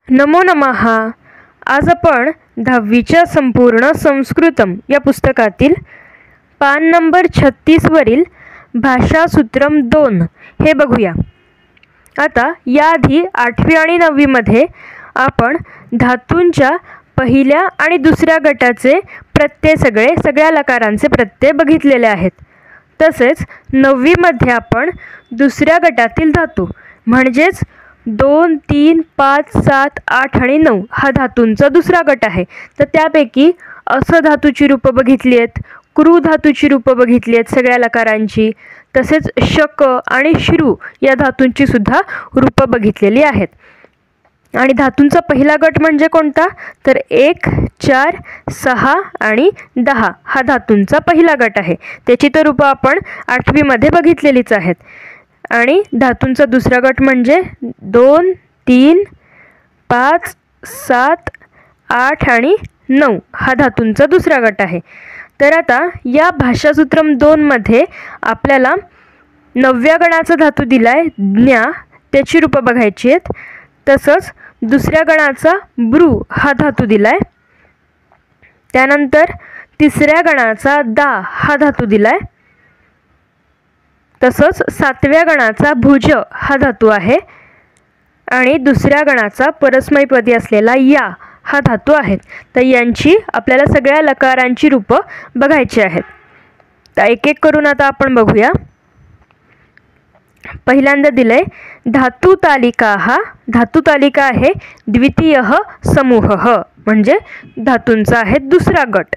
नमो नमः. आज आपण 10वीच्या संपूर्ण संस्कृतम या पुस्तकातील पान नंबर 36 वरील भाषासूत्रम 2 हे बघूया. आता याआधी 8वी आणि 9वी मध्ये आपण धातूंच्या पहिल्या आणि दुसऱ्या गटाचे प्रत्यय सगळ्या लकारांचे प्रत्यय बघितलेले आहेत. तसेच 9वी मध्ये आपण दुसऱ्या गटातील धातू म्हणजेच 2, 3, 5, 7, 8 आणि 9 हा धातूंचा दुसरा गट आहे. तर त्यापैकी अस धातूची रूपं बघितली आहेत, क्रू धातूची रूपं बघितली आहेत सगळ्या लकारांची, तसेच शक आणि श्रू या धातूंची सुद्धा रूपं बघितलेली आहेत. आणि धातूंचा पहिला गट म्हणजे कोणता, तर 1, 4, 6 आणि 10 हा धातूंचा पहिला गट आहे. त्याची तर रूपं आपण 8वी मध्ये बघितलेलीच आहेत. आणि धातूंचा दुसरा गट म्हणजे 2, 3, 5, 7, 8 आणि 9 हा धातूंचा दुसरा गट आहे. तर आता या भाषासूत्रम 2 मध्ये आपल्याला 9व्या गणाचा धातू दिलाय ज्ञा, त्याची रूपं बघायची आहेत. तसंच दुसऱ्या गणाचा ब्रू हा धातू दिलाय. त्यानंतर तिसऱ्या गणाचा दा हा धातू दिलाय. तसंच 7व्या गणाचा भुज हा धातू आहे. आणि दुसऱ्या गणाचा परस्मैपदी असलेला या हा धातू आहेत. तर यांची आपल्याला सगळ्या लकारांची रूपं बघायची आहेत. तर एक एक करून आता आपण बघूया. पहिल्यांदा दिलंय धातू तालिका. हा धातू तालिका आहे द्वितीय समूह म्हणजे धातूंचा आहे दुसरा गट.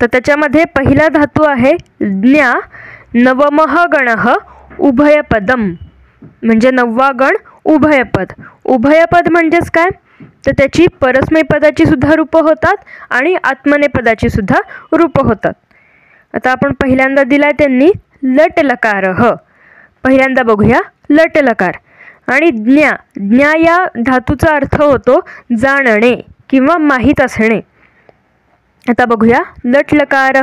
तर त्याच्यामध्ये पहिला धातू आहे ज्ञा. नवमः गणः उभयपदम म्हणजे 9वा गण उभयपद. उभयपद म्हणजेच काय, तर त्याची परस्मैपदाची सुद्धा रूपं होतात आणि आत्मनेपदाची सुद्धा रूपं होतात. आता आपण पहिल्यांदा दिलाय त्यांनी लट लकार. पहिल्यांदा बघूया लट लकार. आणि ज्ञा. ज्ञा या धातूचा अर्थ होतो जाणणे किंवा माहीत असणे. आता बघूया लट लकार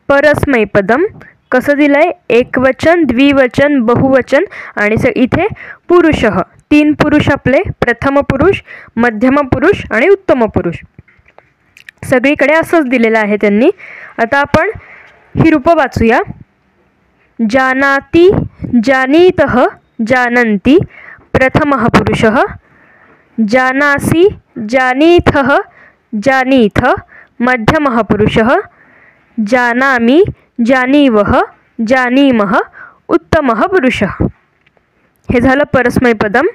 परस्मैपदम कसं दिलंय, एकवचन, द्विवचन, बहुवचन आणि इथे पुरुष. 3 पुरुष आपले, प्रथम पुरुष, मध्यम पुरुष आणि उत्तम पुरुष. सगळीकडे असंच दिलेलं आहे त्यांनी. आता आपण ही रूपं वाचूया. जानाति, जानीतः, जानन्ति प्रथमः पुरुषः. जानासि, जानीथः, जानीथ मध्यमः पुरुषः. जानामि, जानीवः, जानीमः उत्तमः पुरुषः. हे झालं परस्मैपदम.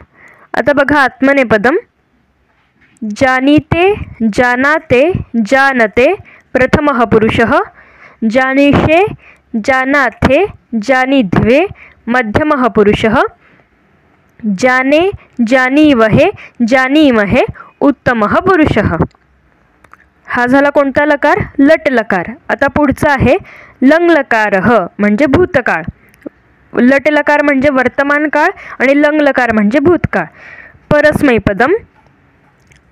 आता बघा आत्मनेपदम. जानीते, जानाते, जानते प्रथमः पुरुषः. जानीषे, जानाथे, जानीध्वे मध्यमः पुरुषः. जाने, जानीवहे, जानीमहे उत्तमः पुरुषः. हा झाला कोणता लकार, लट लकार. आता पुढचा आहे लंग लकार म्हणजे भूतकाळ. लट लकार म्हणजे वर्तमान काळ आणि लंग लकार म्हणजे भूतकाळ. परस्मैपदम.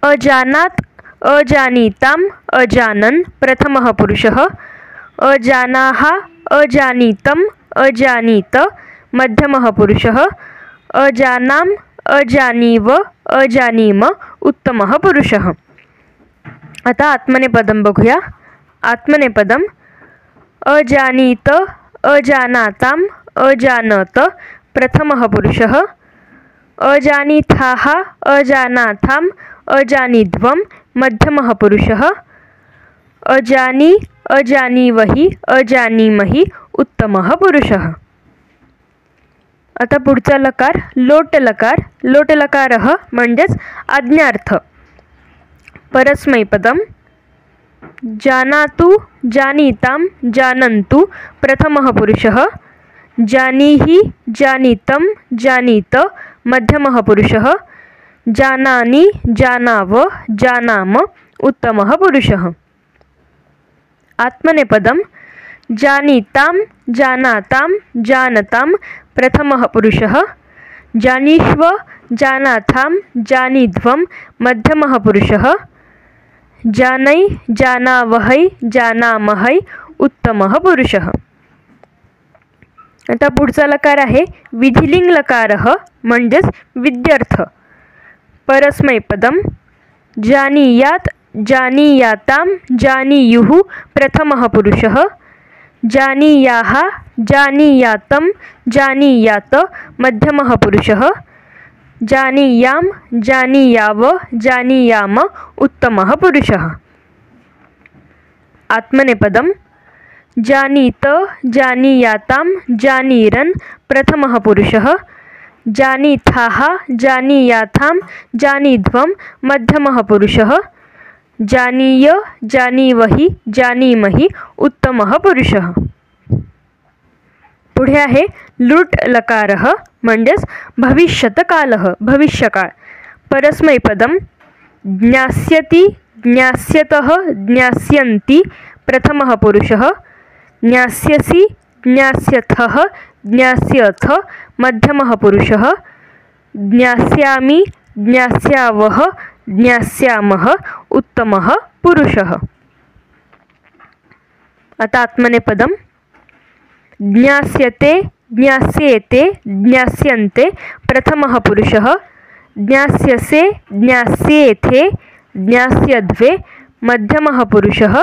अजानात, अजानीताम, अजानन प्रथमः पुरुषः. अजानाः, अजानीतम, अजानीत मध्यमः पुरुषः. अजानाम, अजानीव, अजानीम उत्तमः पुरुषः. आता आत्मनेपदम बघूया. आत्मनेपदम. अजानीत, अजानाताम, अजानत प्रथमः पुरुषः. अजानीथाः, अजानाथाम, अजानीध्वम मध्यमः पुरुषः. अजानी, अजानीवहि, अजानीमहि उत्तमः पुरुषः. आता पुढचा लकार लोट लकार. लोट लकार म्हणजेच आज्ञार्थ. परस्मैपदम. जानातु, जानीताम, जानन्तु प्रथमः पुरुषः. जानीहि, जानीतं, जानीत मध्यमः पुरुषः. जानानि, जानाव, जानाम उत्तमः पुरुषः. आत्मनेपदम. जानीतां, जानातां, जानतां प्रथमः पुरुषः. जानीष्व, जानाथां, जानीध्वं मध्यमः पुरुषः. जानै, जानावहै, जानामहै उत्तमः पुरुषः. आता पुढचा लकार आहे विधिलिंग लकार म्हणजेच विद्यर्थ. परस्मैपदम् जानीयात् जानीयातां जानीयुः प्रथमः पुरुषः जानीयाः जानीयातं जानीयात मध्यमः पुरुषः जानीयां जानीयाव जानीयाम उत्तमः पुरुषः। आत्मनेपदम् जानीत जानीयातां जानीरन् प्रथमः पुरुषः जानीथाः जानीयाथां जानीध्वं मध्यमः पुरुषः जानीय जानीवहि जानीमहि उत्तमः पुरुषः। पुढे आहे लृट् लकारः म्हणजेच भविष्यत्कालः भविष्यकाळ। परस्मैपदम् ज्ञास्यति ज्ञास्यतः ज्ञास्यन्ति प्रथमः पुरुषः ज्ञास्यसि ज्ञास्यथः ज्ञास्यथ मध्यमः पुरुषः ज्ञास्यामि ज्ञास्यावः ज्ञास्यामः उत्तमः पुरुषः। आता आत्मनेपदम् ज्ञास्यते ज्ञास्येते ज्ञास्यन्ते प्रथमः पुरुषः ज्ञास्यसे ज्ञास्येथे ज्ञास्यध्वे मध्यमः पुरुषः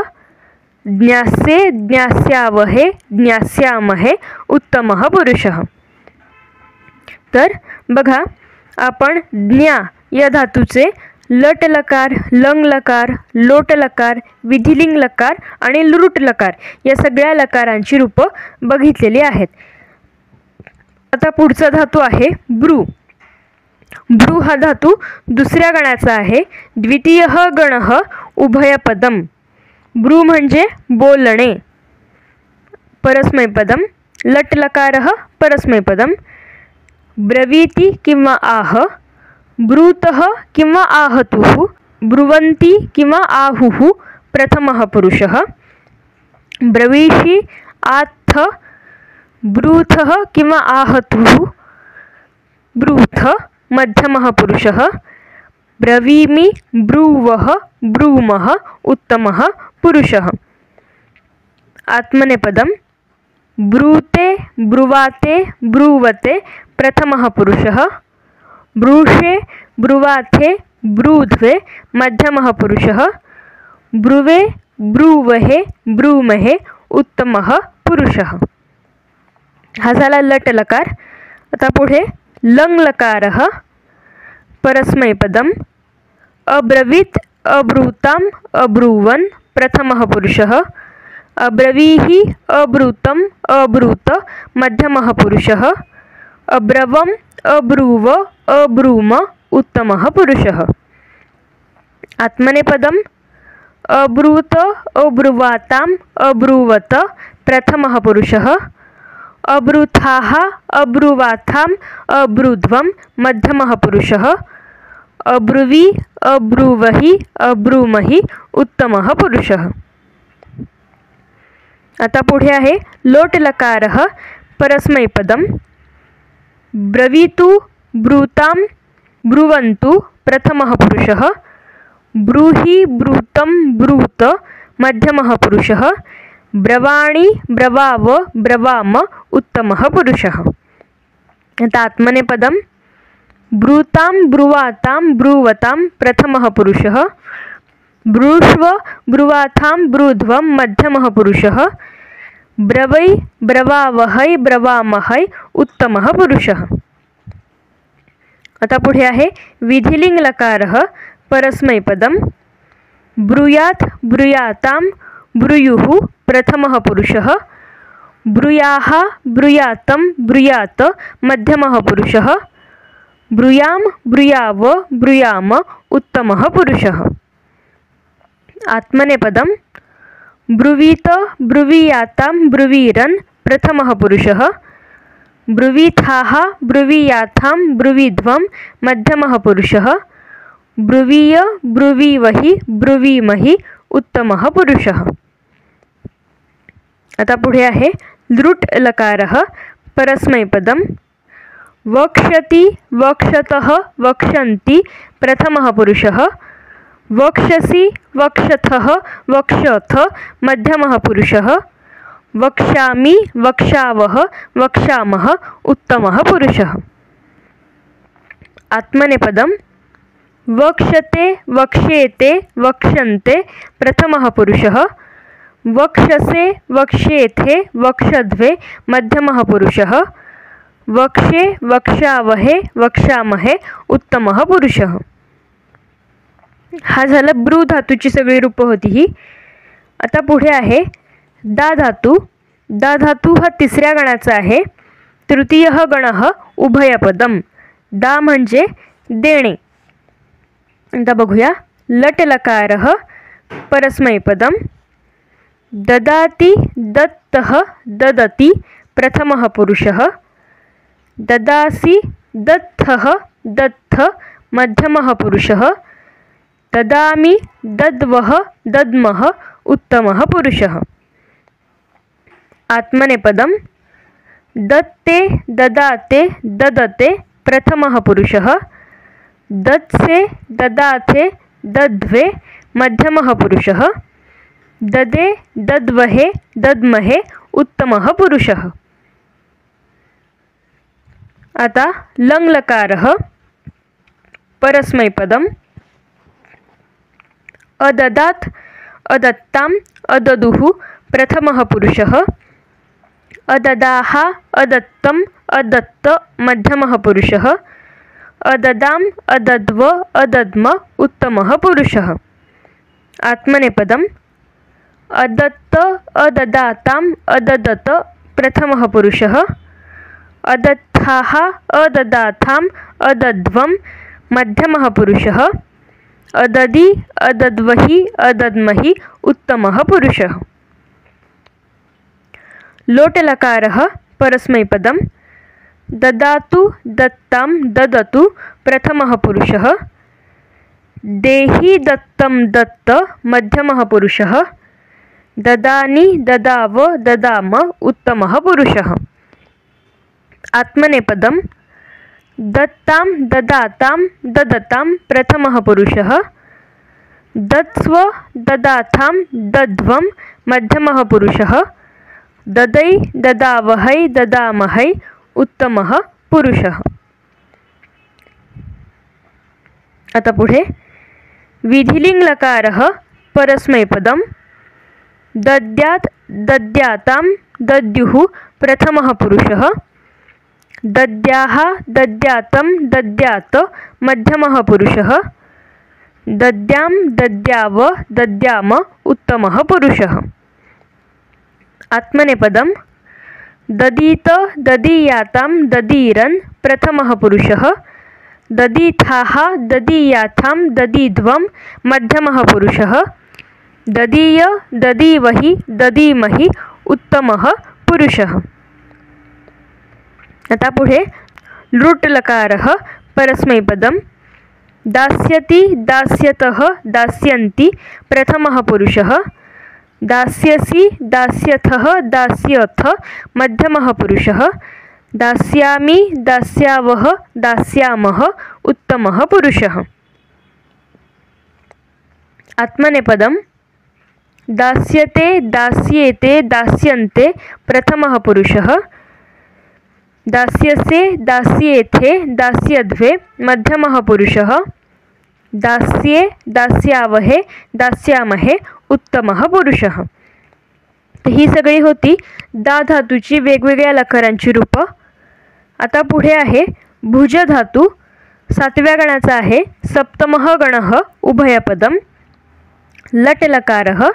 ज्ञास्ये ज्ञास्यावहे ज्ञास्यामहे उत्तमः पुरुषः। तर बघा आपण ज्ञा या धातूचे लट लकार लंग लकार लोट लकार विधिलिंग लकार आणि लृट लकार या सगळ्या लकारांची रूपं बघितलेली आहेत। आता पुढचा धातू आहे ब्रू। ब्रू हा धातू दुसऱ्या गणाचा आहे। द्वितीयः गणः उभयपदम्। ब्रू म्हणजे बोलणे। परस्मैपदम् लट लकारः परस्मैपदम् ब्रवीति किंवा आह ब्रूतः किंवा आहतुः ब्रुवन्ति किंवा आहुः प्रथमः पुरुषः ब्रवीषि आत्थ ब्रूथः किंवा आहतुः ब्रूथ मध्यमः पुरुषः ब्रवीमि ब्रूवः ब्रूमः उत्तमः पुरुषः। आत्मनेपदम् ब्रूते ब्रुवाते ब्रूवते प्रथमः पुरुषः ब्रूषे ब्रुवाथे ब्रूध्वे मध्यमः पुरुषः ब्रुवे ब्रूवहे ब्रूमहे उत्तमः पुरुषः। हा झाला लट लकार। आता पुढे लंग लकारः परस्मैपदम् अब्रवीत् अब्रूताम् अब्रूवन् प्रथमः पुरुषः अब्रवीहि अब्रूतम् अब्रूत मध्यमः पुरुषः अब्रवम् अब्रूव अब्रूम उत्तमः पुरुषः। आत्मनेपदम् अब्रूत अब्रुवाताम् अब्रूवत प्रथमः पुरुषः अब्रूथाः अब्रुवाथाम् अब्रुध्वं मध्यमः पुरुषः अब्रुवी अब्रुवहि अब्रुमहि उत्तमः पुरुषः। आता पुढे आहे लोट लकारः परस्मैपदम् ब्रवीतु ब्रूतां ब्रुवन्तु प्रथमः पुरुषः ब्रूहि ब्रूतं ब्रूत मध्यमः पुरुषः ब्रवाणि ब्रवाव ब्रवाम उत्तमः पुरुषः। आता आत्मनेपदम् ब्रूतां ब्रुवातां ब्रूवतां प्रथमः पुरुषः ब्रूष्व ब्रुवाथां ब्रूध्वं मध्यमः पुरुषः ब्रवै ब्रवावहै ब्रवामहै उत्तमः पुरुषः। आता पुढे आहे विधिलिंग लकारः परस्मैपदम् ब्रूयात् ब्रूयातां ब्रूयुः प्रथमः पुरुषः ब्रूयाः ब्रूयातं ब्रूयात मध्यमः पुरुषः ब्रूयां ब्रूयाव ब्रूयाम उत्तमः पुरुषः। आत्मनेपदम् ब्रुवीत ब्रुवीयातां ब्रुवीरन् प्रथमः पुरुषः ब्रुवीथाः ब्रुवीयाथां ब्रुवीध्वं मध्यमः पुरुषः ब्रुवीय ब्रुवीवहि ब्रुवीमहि उत्तमः पुरुषः। आता पुढे आहे लृट् लकारः परस्मैपदम् वक्ष्यति वक्षतः वक्षन्ति प्रथमः पुरुषः वक्षसि वक्षथः वक्षथ मध्यमः पुरुषः वक्ष्यामि वक्षावः वक्षामः उत्तमः पुरुषः। आत्मनेपदम् वक्षते वक्ष्येते वक्ष्यन्ते प्रथमः पुरुषः। वक्षसे वक्ष्येथे वक्षध्वे मध्यमः पुरुषः। वक्षे वक्षावहे वक्षामहे उत्तमः पुरुषः। हा झाला ब्रू धातूची सगळी रूपं होती ही। आता पुढे आहे दा धातू। दा धातू हा तिसऱ्या गणाचा आहे। तृतीयः गणः उभयपदम। दा म्हणजे देणे। आता बघूया लट लकारः परस्मैपदम। ददाति दत्तः ददति प्रथमः पुरुषः। ददासि दत्थः दत्थ मध्यमः पुरुषः। ददामि दद्वः दद्मः उत्तमः पुरुषः। आत्मनेपदम। दत्ते ददाते ददते प्रथमः पुरुषः। दत्से ददाथे दद्वे मध्यमः पुरुषः। ददे दद्वहे दद्महे उत्तमः पुरुषः। आता लङ्लकारः परस्मैपदम। अददात् अदत्ताम् अददुः प्रथमः पुरुषः। अददाः अदत्तम् अदत्त मध्यमः पुरुषः। अददाम् अदद्व अदद्म उत्तमः पुरुषः। आत्मनेपदम। अदत्त अददाताम् अददत प्रथमः पुरुषः। अदत्थाः अददाथाम् अदद्वं मध्यमः पुरुषः। अददि अदद्वहि अदद्महि उत्तमः पुरुषः। लोटलकारः परस्मैपदम। ददातु दत्तां ददतु प्रथमः पुरुषः। देहि दत्तं दत्त मध्यमः पुरुषः। ददानि ददाव ददाम उत्तमः पुरुषः। आत्मनेपदम। दत्तां ददातां ददतां प्रथमः पुरुषः। दत्स्व ददाथां दद्वं मध्यमः पुरुषः। ददै ददावहै ददामहै उत्तमः पुरुषः। आता पुढे विधिलिंग लकारः परस्मैपदम। दद्यात् दद्यातां दद्युः प्रथमः पुरुषः। दद्याः दद्यातं दद्यात मध्यमः पुरुषः। दद्यां दद्याव दद्याम उत्तमः पुरुषः। आत्मनेपदम। ददीत ददीयातां ददीरन् प्रथमः पुरुषः। ददीथाः ददीयाथां ददीध्वं मध्यमः पुरुषः। ददीय ददीवहि ददीमहि उत्तमः पुरुषः। आता पुढे लृट्लकारः परस्मैपदम। दास्यति दास्यतः दास्यन्ति प्रथमः पुरुषः। दास्यसि दास्यथः दास्यथ मध्यमः पुरुषः। दास्यामि दास्यावः दास्यामः उत्तमः पुरुषः। आत्मनेपदम। दास्यते दास्येते दास्यन्ते प्रथमः पुरुषः। दास्यसे दास्येथे दास्यध्वे मध्यमः पुरुषः। दास्ये दास्यावहे दास्यामहे उत्तमः पुरुषः। ही सगळी होती दा धातूची वेगवेगळ्या लकारांची रूपं। आता पुढे आहे भुज धातू। सातव्या गणाचा आहे। सप्तमः गणः उभयपदम। लट लकारः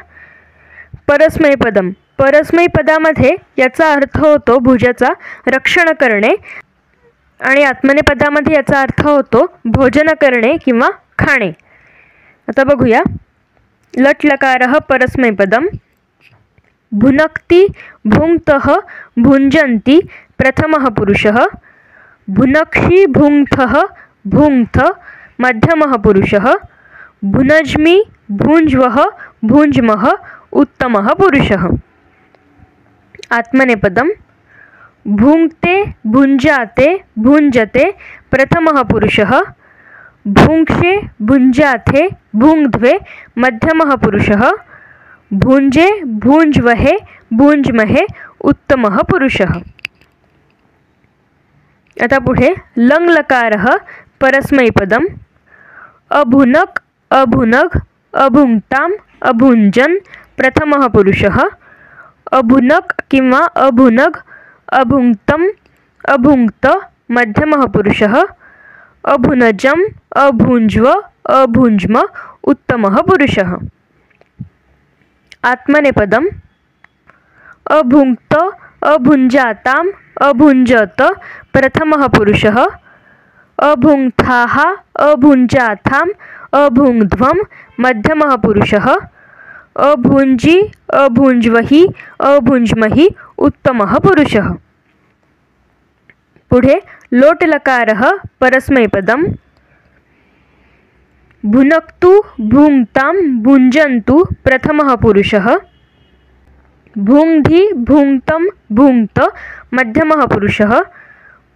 परस्मैपदम। परस्मैपदामध्ये याचा अर्थ होतो भुजाचा रक्षण करणे आणि आत्मनेपदामध्ये याचा अर्थ होतो भोजन करणे किंवा खाणे। आता बघूया लट लकारः परस्मैपदम। भुनक्ति भुङ्क्तः भुञ्जन्ति प्रथमः पुरुषः। भुनक्षि भुङ्क्थः भुङ्क्थ मध्यमः पुरुषः। भुनज्मि भुञ्ज्वः भुञ्ज्मः उत्तमः पुरुषः। आत्मनेपदम। भुङ्क्ते भुञ्जाते भुञ्जते प्रथमः पुरुषः। भुङ्क्षे भुञ्जाथे भुङ्ध्वे मध्यमः पुरुषः। भुञ्जे भुञ्ज्वहे भुञ्ज्महे उत्तमः पुरुषः। आता पुढे लङ्लकारः परस्मैपदम। अभुनक अभुनग अभुङ्क्ताम् अभुञ्जन् प्रथमः पुरुषः, अभुनक किंवा अभुनग अभुङ्क्तम् अभुङ्क्त मध्यमः पुरुषः, अभुनजम् अभुञ्ज्व अभुञ्ज्म उत्तमः पुरुषः। आत्मनेपदम् अभुङ्क्त अभुञ्जाताम् अभुञ्जत प्रथमः पुरुषः, अभुङ्क्ताः अभुञ्जाथाम् अभुङ्ध्वम् मध्यमः पुरुषः, अभुञ्जी अभुञ्ज्वहि अभुञ्ज्महि उत्तमः पुरुषः। पुढे लोटलकारः परस्मैपदम् भुनक्तु भुङ्क्तां भुञ्जन्तु प्रथमः पुरुषः, भुङ्धि भुङ्क्तं भुङ्क्त मध्यमः पुरुषः,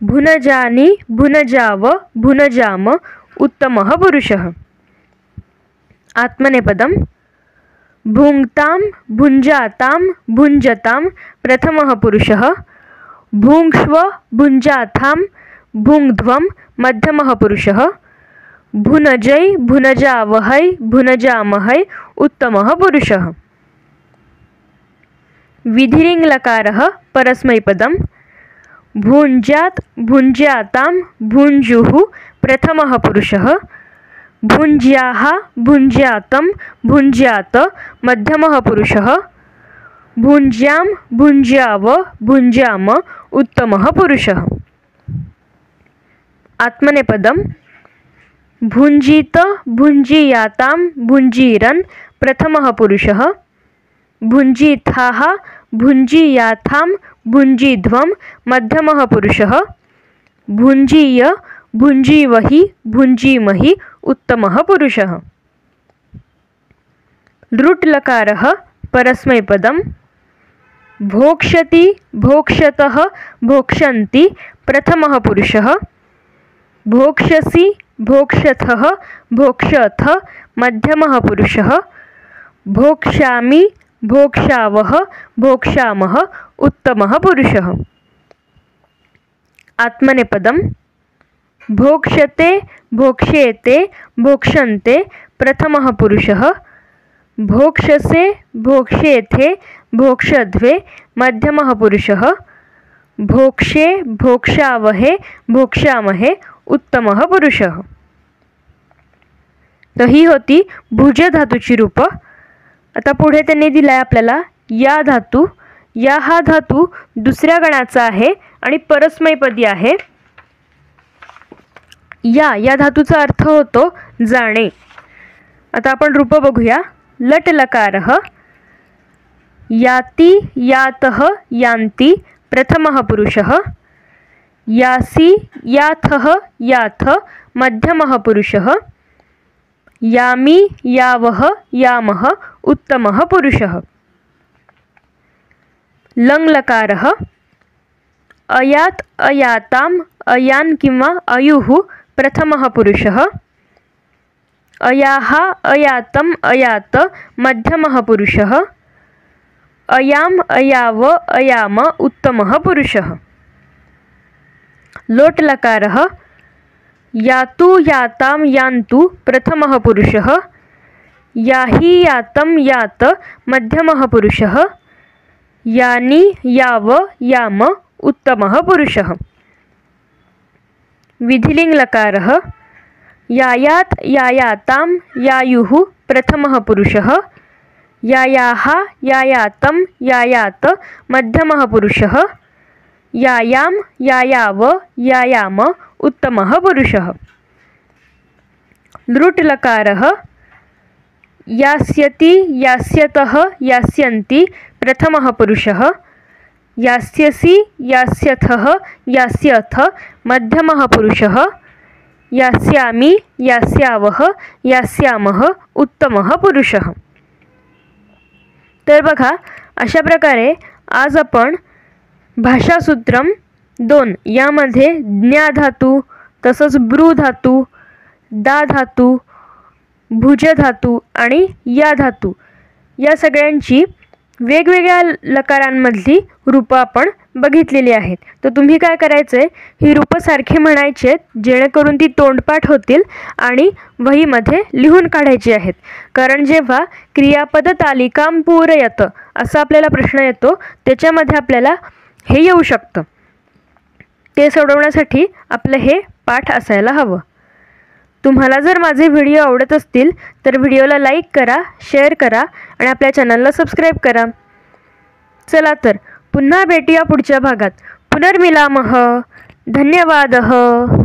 भुनजानि भुनजाव भुनजाम उत्तमः पुरुषः। आत्मनेपदम् भुङ्क्तां भुञ्जातां भुञ्जतां प्रथमः पुरुषः, भुङ्क्ष्व भुञ्जाथां भुङ्ध्वं मध्यमः पुरुषः, भुनजै भुनजावहै भुनजामहै उत्तमः पुरुषः। विधिलिङ्गलकारः परस्मैपदम् भुञ्जात् भुञ्ज्यातां भुञ्जुः प्रथमः पुरुषः, भुञ्ज्याः भुञ्ज्यातं भुञ्ज्यात मध्यमः पुरुषः, भुञ्ज्यां भुञ्ज्याव भुञ्ज्याम उत्तमः पुरुषः। आत्मनेपदम् भुञ्जीत भुञ्जीयातां भुञ्जीरन् प्रथमः पुरुषः, भुञ्जीथाः भुञ्जीयाथां भुञ्जीध्वं मध्यमः पुरुषः, भुञ्जीय भुञ्जीवहि भुञ्जीमहि उत्तमः पुरुषः। लृट्लकारः परस्मैपदम् भोक्ष्यति भोक्ष्यतः भोक्ष्यन्ति प्रथमः पुरुषः, भोक्ष्यसि भोक्ष्यथः भोक्ष्यथ मध्यमः पुरुषः, भोक्ष्यामि भोक्ष्यावः भोक्ष्यामः उत्तमः पुरुषः। आत्मनेपदम् भोक्ष्यते भोक्ष्येते भोक्ष्यन्ते प्रथमः पुरुषः, भोक्ष्यसे भोक्ष्येथे भोक्ष्यध्वे मध्यमः पुरुषः, भोक्ष्ये भोक्ष्यावहे भोक्ष्यामहे उत्तमः पुरुषः। तर ही होती भुज धातूची रूपं। आता पुढे त्यांनी दिलाय आपल्याला या धातू। या हा धातू दुसऱ्या गणाचा आहे आणि परस्मैपदी आहे। या धातूचा अर्थ होतो जाणे। आता आपण रूप बघूया। लट लकारः याति यातः यान्ति प्रथमः पुरुषः, यासि याथः याथ मध्यमः पुरुषः, यामि यावः यामः उत्तमः पुरुषः। लङ् लकारः अयात् अयाताम् अयान् किंवा अयुः प्रथमः पुरुषः, अयाः अयातम् अयात मध्यमः पुरुषः, अयाम् अयाव अयाम उत्तमः पुरुषः। लोट लकारः यातु यातां यान्तु प्रथमः पुरुषः, याहि यातं यात मध्यमः पुरुषः, यानि याव याम उत्तमः पुरुषः। विधिलिङ् लकारः यायात् यायातां यायुः प्रथमः पुरुषः, यायाः यायातं यायात मध्यमः पुरुषः, यायां यायाव यायाम उत्तमः पुरुषः। लृट् लकारः यास्यति यास्यतः यास्यन्ति प्रथमः पुरुषः, यास्यसि यास्यथः यास्यथ मध्यमः पुरुषः, यास्यामि यास्यावः यास्यामः उत्तमः पुरुषः। तर बघा, अशा प्रकारे आज आपण भाषासूत्रम 2 यामध्ये ज्ञा धातू, तसंच ब्रू धातू, दा धातू, भुज धातू आणि या धातू या सगळ्यांची वेगवेगळ्या लकारांमधली रूपं आपण बघितलेली आहेत. तर तुम्ही काय करायचं आहे, ही रूपं सारखी म्हणायची आहेत जेणेकरून ती तोंडपाठ होतील आणि वहीमध्ये लिहून काढायची आहेत. कारण जेव्हा क्रियापद तालिकां पूरयत असा आपल्याला प्रश्न येतो, त्याच्यामध्ये आपल्याला हे येऊ शकतं. ते सोडवण्यासाठी आपलं हे पाठ असायला हवं. तुम्हाला जर माझे व्हिडिओ आवडत असतील तर व्हिडिओला लाईक करा, शेअर करा आणि आपल्या चॅनलला सबस्क्राईब करा. चला तर पुन्हा भेटूया पुढच्या भागात. पुनर्मिलामः. धन्यवादः.